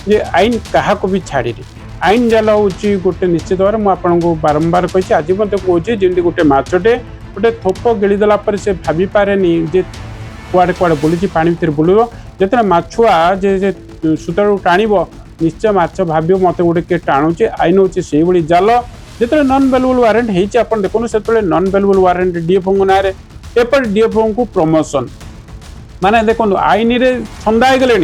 जे आईन क्या भी छाड़ी आईन जाल हूँ गोटे निश्चित भाव में आपको बारंबार कही आज कहूँ जमी गोटे माछटे गोटे थोप गिड़ीदेला से भाभी पारे जे कुआड़े कुआड़े बुलूची पानी भर बुल जो माछुआ जे सूत्र टाण निश्चय माछ भाव मत गोटे किए टाणुचे आईन हूँ से जाल जो नन बेलेबल वारेंट होती आप देखो से नन बेलेबल वारेंट डीएफओ ना एपटे डीएफओ को प्रमोशन माने देखो आईन रे छंदा हो गले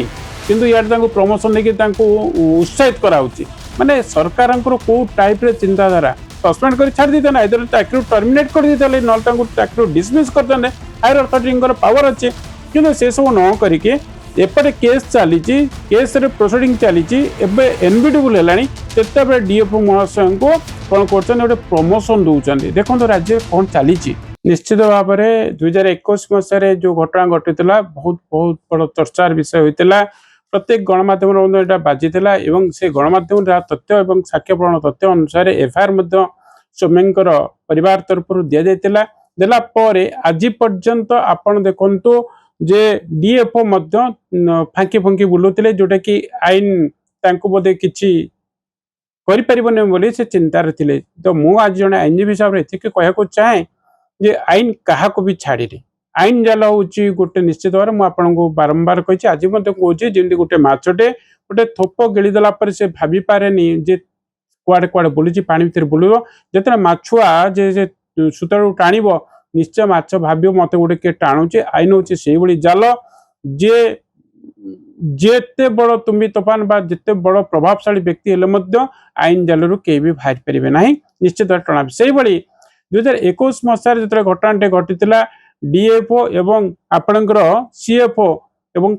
किंतु यार प्रमोशन देके उत्साहित कराऊँच माने सरकार कौ टाइप रे चिंताधारा सस्पेंड कर छाड़ देते ना इधर चाकरी टर्मिनेट कर देते ना चाकरी डिसमिस करते हायर अथॉरिटी पावर अच्छे किंतु से सब न करके एपटे केस चली केस रे प्रोसीडिंग चली एनबीडब्ल्यू है डीएफओ महाशय को कौन कर प्रमोशन दौरान देखो राज्य कौन चली निश्चित भाव में 2021 मसीह जो घटना घटी बहुत बहुत बड़ चर्चार विषय होता प्रत्येक गणमाध्यम बाजी से गणमाध्यम तथ्य और साक्ष्य प्रमाण तथ्य अनुसार एफआईआर सौम्यंकर परिवार तरफ दि जाता देला आज पर्यंत आपण देखंतु जे डीएफओ फांकी फंकी बुलूले जोटा कि आईन बोधे किसी से चिंतार थे तो मु आज जड़े आईनजीवी हिसाब से कहना चाहे जे आईन क्या भी छाड़ी आईन जाल हूँ गोटे निश्चित भाव में आपको बारंबार कही आज कहूँ जमी गोटे माछटे गोटे थोप गिड़ीदेला से भाभी पारे जे कुआड़े कुआड़े बुलूची पानी भर बुल जो माछुआ जे सूत्र टाण निश्चय माछ भाव मत गोटे किए टाणुचे आईन हूँ से जाल जे जेते बड़ तुम्बी तोफान बा जिते बड़ प्रभावशाली व्यक्ति हेले आईन जालू कहीं भी बाहर पारे ना निश्चित भाव टणा से 2021 मसीह जो घटनाटे घटी डीएफओ एवं आपणकर सीएफओ एवं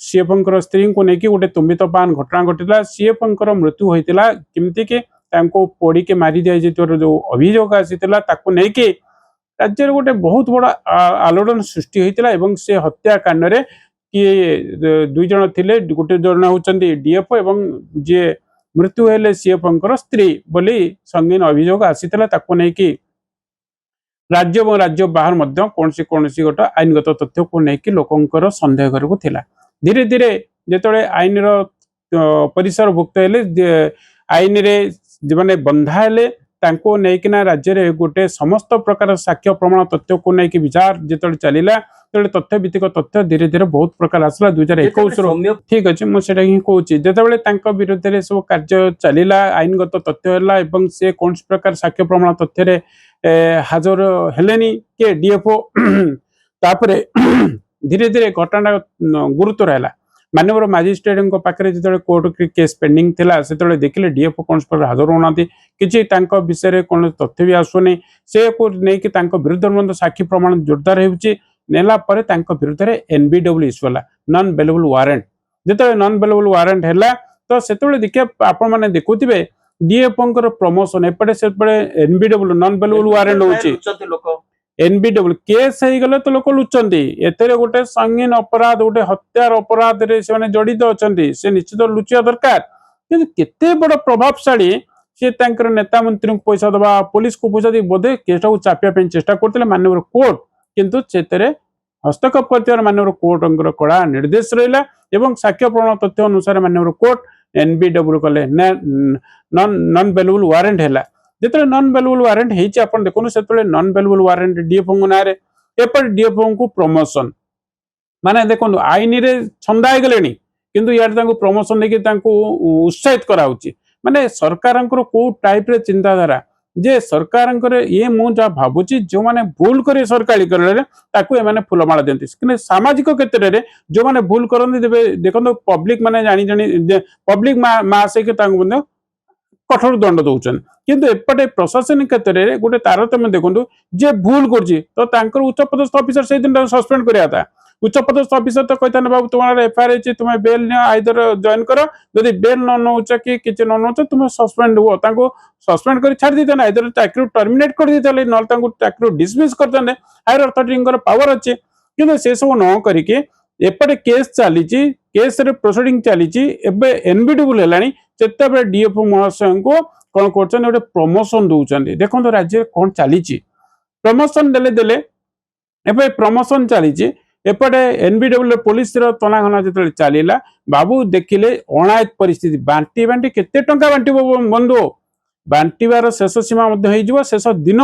सीएफओ स्त्री को लेकिन गोटे तुम्बी तोफान घटना घटी सीएफओ मृत्यु होता केमती कि पोड़ी के मारी दि जो अभियोग आसीला राज्य गोटे बहुत बड़ा आलोड़न सृष्टि होता से हत्याकांड रे किए दुई जन थिले गोटे जन होचंदी डीएफओ एवं जे मृत्यु हेले सीएफओ स्त्री बोली संगीन अभियोग आसीला ताको नै कि राज्य और राज्य बाहर मध्य कौन सी गोटे आईनगत तथ्य को लेकिन लोकंकर संदेह करको थिला धीरे धीरे जेतोळे आईन रो परिसर भुक्त हेले आईन रे माने बंधा हेले तांको नेकिना राज्य रे गोटे समस्त प्रकार साक्ष्य प्रमाण तथ्य को लेकिन विचार जेतोळे चलिला तो तथ्य भित्तिक तथ्य धीरे धीरे बहुत प्रकार आसला 2021 ठीक अच्छे मुझे ही कहूँ जो विरुद्ध में सब कार्य चलला आईनगत तथ्य है एवं से कौन प्रकार साक्ष्य प्रमाण तथ्य रे हाजर हेलेनी के डीएफओ तापरे धीरे धीरे घटना गुरुत्व रहा माननीय मजिस्ट्रेट पाखे जो कोर्ट केस पेंडिंग थिला से देखिले डीएफओ कौन प्रकार हाजर होना किसी विषय कौन तथ्य भी आसुनी से नहीं विरुद्ध साक्षी प्रमाण जोरदार होउची नेला परे तांको विरुद्ध रे एनबीडब्ल्यू इश्यू होला नन बेलेबल वारेंट जेते नन बेलेबल वारेंट हैला तो सेते देखिए आपण माने देखुथिबे डीएफओ कर प्रमोशन एपटे सेपटे एनबीडब्ल्यू नन बेलेबल वारेंट होउची एनबीडब्ल्यू केस हे गले तो लोक लुचंती एतेरे गोटे संगीन अपराध गोटे हत्यार अपराध रे से माने जड़ित अछंती से निश्चित लुचिया दरकार किंतु केते बड़ प्रभावशाली से तांकर नेता मंत्री को पैसा दबा पुलिस को पैसा दे बोधे केसटा को चापिया पे चेष्टा करथिले माननीय कोर्ट किंतु से हस्तक्षेप कर माननीय कोर्ट कड़ा निर्देश रहा एवं साक्ष्य प्रमाण तथ्य अनुसार माननीय कोर्ट एनबीडब्ल्यू कले नन बेलेबल वारेंट है जो नन बेलेबल वारेंट होती देखो से नन बेलेबल वारेंट डीएफओ ना एपटे डीएफओ को प्रमोशन माने देखो आईन रे छंदा हो गले किंतु यार प्रमोशन देके उत्साहित कराऊँच माने सरकार कौ टाइप रे चिंताधारा जे सरकार ये मुझा भावुची जो माने भूल करे सरकारी करे फुलमाला दिखती कि सामाजिक क्षेत्र में जो माने भूल करते देखो पब्लिक माने जानी जानी पब्लिक मास कठोर दंड दौरान किंतु एपटे प्रशासनिक क्षेत्र में गोटे तारतम्य देखो जे भूल कर उच्चपदस्थ अफिसर से दिन सस्पेंड कराया उच्चपदस्थ अफिसर तो कहता बाबू तुम्हारा एफआईआर है तुम्हें बेल नि आइदर जॉइन कर जदि बेल न नौच कि किसी न नौच तुम्हें सस्पेंड हुआ सस्पेंड कर छाड़ देते ना इधर चाकरी टर्मिनेट कर देते ना चाकरी डिसमिस करते हायर अथॉरिटी पावर अच्छे किंतु से सब न करके एपटे केस चली केस रे प्रोसीडिंग चली एनबीडब्ल्यू है डीएफओ महाशय को कौन कर प्रमोशन दौरान देखो राज्य कौन चली प्रमोशन देले प्रमोशन चली एपटे एनबीडब्ल्यू पुलिस तनाघना जो चलला बाबू देखिले अणायत परिस्थिति बांटी बांटी केते टंका बांटिबो बंधु बांटिबार शेष सीमा शेष दिन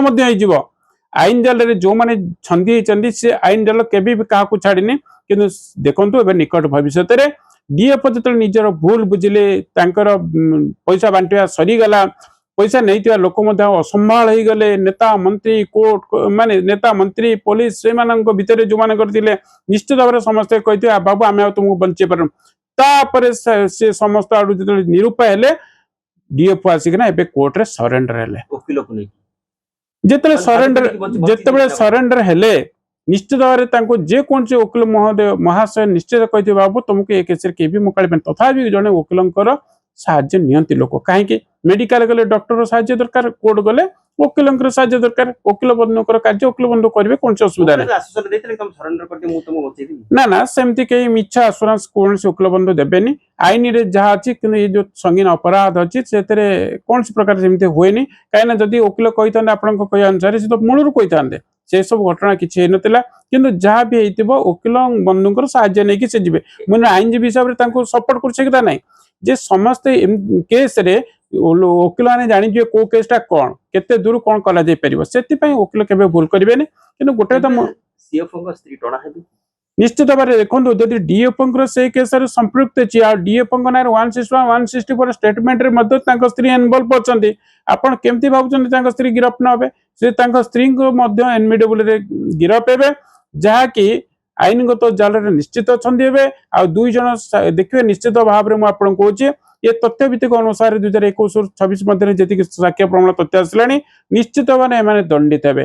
आईन जाल जो मैंने छंदी होती से आईन जाल केबे भी क्या छाड़नी कि देखो निकट भविष्य में डीएफ जो निजर भूल बुझिले पैसा बांटा सरीगला पैसा नहीं लोक असंभाल हो गले नेता मंत्री कोर्ट माने नेता मंत्री पुलिस से भितर जो मैंने करते निश्चित भाव में समस्ते कहते बाबू आम तुमको बचे पार से समस्त आड़ जो निरूपाय हेले डीएफ आसिकना एबे कोर्ट रे सरेंडर हेले वकील को नहीं जेतले सरेंडर हेले निश्चित भाव में जे कौन से वकील महोदय महाशय निश्चित कहते बाबू तुमको ए केस के भी मुकाबले तथापि जड़े वकील साहाय्य नियंती लोक कहीं मेडिकल गले डॉक्टर साहाय्य दरकार कोर्ट गले वकील साहाय्य दरकार वकील बंधु कार्य वकील बंधु करेंगे कौन से असुविधा ना ना सेमती कहीं मिछा आश्योरेंस कौन से वकील बंधु देवेनि आईन रे जहाँ अच्छी कि ये जो संगीन अपराध अच्छी से कौन से प्रकार सेमती हुए कहीं जदि वकील कही था आपण कह अनुसार से तो मूलर कही था से सब घटना किसी होता कि जहाँ भी होती वकील बंधु साहाय्य नहीं से जी मुझे आईनजीवी हिसाब से सपोर्ट कर सकता ना जे समस्ते केस रे वकील मैंने जानी को केसटा कौन केते दूर कौन कला जाय परिबो सेति पई वकील केबे भूल करिवेनी किंतु गोटे तो सीएफओ का स्त्री टणा हेबी निश्चित भाव में देखो जदि डीएफ से केस संपृक्त अच्छी आ डीएफ ना 161 164 स्टेटमेंट रे मध्य तांको स्त्री इन्वॉल्व होचंती आपण केमती भाबुचंती तांको स्त्री गिरफ न होबे से तांको स्त्री को मध्य एनबीडब्ल्यू रे गिरफ हेबे जहा कि आईनगत जाल निश्चित अच्छा आ दुई जन देखिए निश्चित भाव में मुझे कहूँ ये तथ्य भित्तिक अनुसार 2021-26 मध्य जी साक्ष्य प्रमाण तथ्य आसला निश्चित भाव में दंडित हे